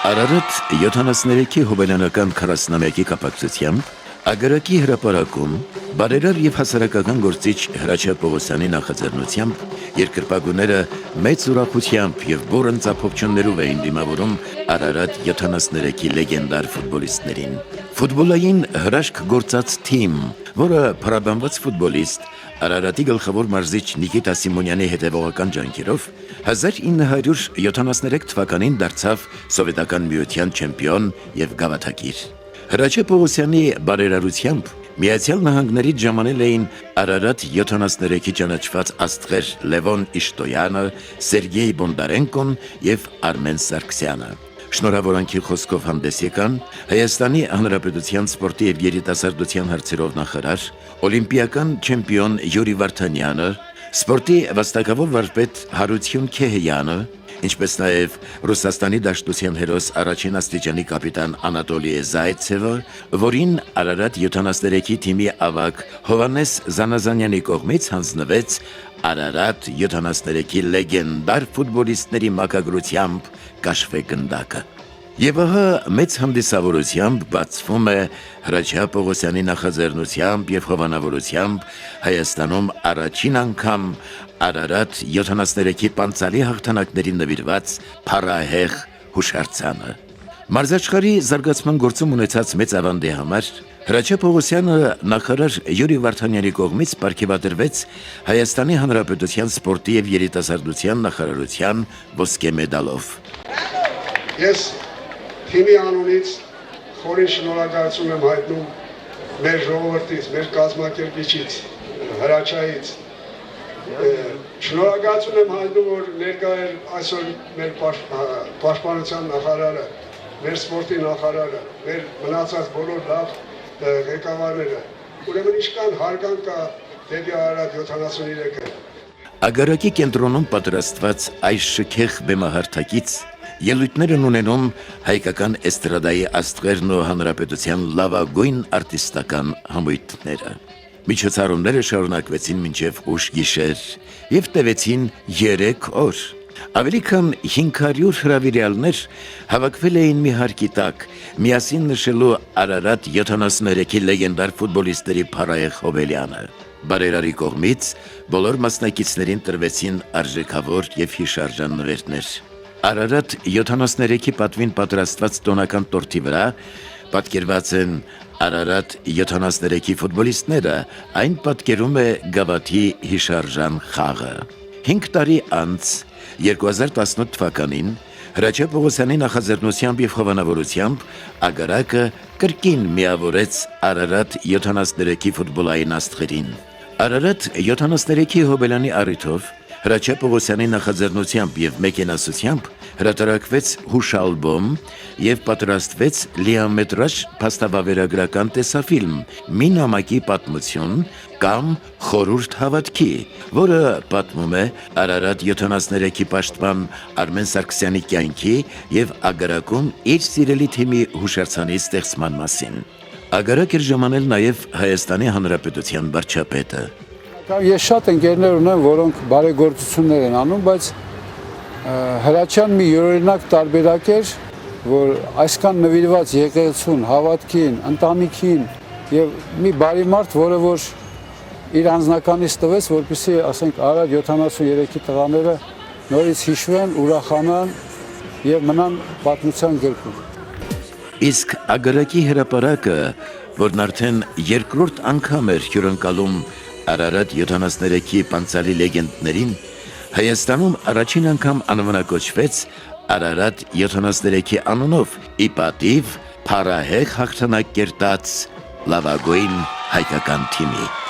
Արարատ 73-ի հոբելյանական 40-ամյակի կապակցությամբ Ագարակի հրապարակում բարերար եւ հասարակական գործիչ Հրաչյա Պողոսյանի նախաձեռնությամբ երկրպագուները մեծ ուրախությամբ եւ բուրըն ծափողջուններով էին դիմավորում Արարատ 73-ի լեգենդար ֆուտբոլիստներին։ Ֆուտբոլային հրաշք գործած թիմ, որը փառաբանված ֆուտբոլիստ Արարատի գլխավոր մարզիչ Նիկիտա Սիմոնյանի հետևողական ջանքերով 1973 թվականին դարձավ Սովետական միության չեմպիոն եւ գավաթակիր։ Հրաչյա Պողոսյանի բարերարությամբ Միացյալ Նահանգներից ժամանել էին Արարատ 73-ի ճանաչված աստղեր Լևոն Իշտոյանը, Սերգեյ Բոնդարենկոն եւ Արմեն Սարգսյանը։ Շնորհավորանքի խոսքով հանդես եկան Հայաստանի Հանրապետության սպորտի եւ երիտասարդության հարցերով նախարար, օլիմպիական չեմպիոն Յուրի Վարդանյանը, սպորտի վաստակավոր վարպետ Հարություն Քեհյանը, ինչպես նաև Ռուսաստանի Դաշնության հերոս առաջին աստիճանի կապիտան Անատոլիե Զայցևը, որին Արարատ 73-ի թիմի ավագ Հովհաննես Զանազանյանի կողմից հանձնվեց Արարատ 73-ի լեգենդար ֆուտբոլիստների մակագրությամբ կաշվե գնդակը։ Եվ ահա մեծ հանդիսավորությամբ բացվում է Հրաչյա Պողոսյանի նախաձեռնությամբ եւ հովանավորությամբ Հայաստանում առաջին անգամ Արարատ 73-ի պանցալի հաղթանակներին նվիրված փառահեղ հուշարձանը։ Մարզաշխարհի զարգացման գործում ունեցած մեծ ավանդի համար Հրաչյա Պողոսյանը նախարար Յուրի Վարդանյանի կողմից պարգևատրվեց Հայաստանի Հանրապետության սպորտի եւ երիտասարդության նախարարության ոսկե մեդալով։ Ես թիմի անունից խորին շնորհակալություն եմ հայտնում մեր ժողովրդից, մեր կազմակերպիչից, Հրաչյայից։ Շնորհակալություն եմ հայտնում, որ ներկա էր այսօր մեր պաշտպանության նախարարը, մեր սպորտի նախարարը, մեր մնացած բոլոր լավ ղեկավարները։ Ուրեմն ինչքան հարգանք կա դեպի Արարատ 73-ը։ Ագարակի կենտրոնում պատրաստված այս շքեղ բեմահարթակից ելույթներն ունենում հայկական էստրադայի աստղերն ու հանրապետության լավագույն արտիստական համույթները։ Միջոցառումները շարունակվեցին մինչև ուշ գիշեր եւ տևեցին 3 օր։ Ավելի քան 500 հրավիրյալներ հավաքվել էին մի հարկի տակ, միասին նշելու Արարատ 73-ի լեգենդար ֆուտբոլիստների փառահեղ հոբելյանը։ Բարերարի կողմից բոլոր մասնակիցներին տրվեցին արժեքավոր եւ հիշարժան նվերներ։ Արարատ 73-ի պատվին պատրաստված տոնական տորթի վրա պատկերված են Արարատ 73-ի ֆուտբոլիստները, այն պատկերում է գավաթի հիշարժան խաղը։ 5 տարի անց 2018 թվականին Հրաչյա Պողոսյանի նախաձեռնությամբ եւ հովանավորությամբ Ագարակը կրկին միավորեց Արարատ 73-ի ֆուտբոլային աստղերին։ Արարատ 73-ի հոբելյանի առիթով Հրաչյա Պողոսյանի նախաձեռնությամբ եւ մեքենասությամբ հրատարակվեց հուշալբոմ եւ պատրաստվեց լիամետրաժ փաստավավերագրական տեսաֆիլմ «Մի նամակի պատմություն» կամ «Խորհուրդ հավատքի», որը պատմում է Արարատ 73-ի պաշտպան Արմեն Սարգսյանի կյանքի եւ Ագարակում իր սիրելի թիմի հուշարձանի ստեղծման մասին։ Ագարակ էր ժամանել նաեւ Հայաստանի Հանրապետության վարչապետը։ Ես շատ ընկերներ ունեմ, որոնք բարեգործություններ են անում, բայց Հրաչյան մի յուրօրինակ տարբերակ էր, որ այսքան նվիրված եկեղեցուն, հավատքին, ընտանիքին եւ մի բարի մարդ, որը որ իր անձնականից տվեց, որպեսզի, ասենք, Արարատ 73-ի տղաները նորից հիշվեն, ուրախանան եւ մնան պատմության գրքում։ Իսկ Ագարակի հրապարակը, որն արդեն երկրորդ անգամ էր հյուրընկալում Արարատ 73-ի պանցալի լեգենդներին, Հայաստանում առաջին անգամ անվանակոչվեց Արարատ 73-ի անունով, ի պատիվ փառահեղ հաղթանակ կերտած լավագույն հայկական թիմի։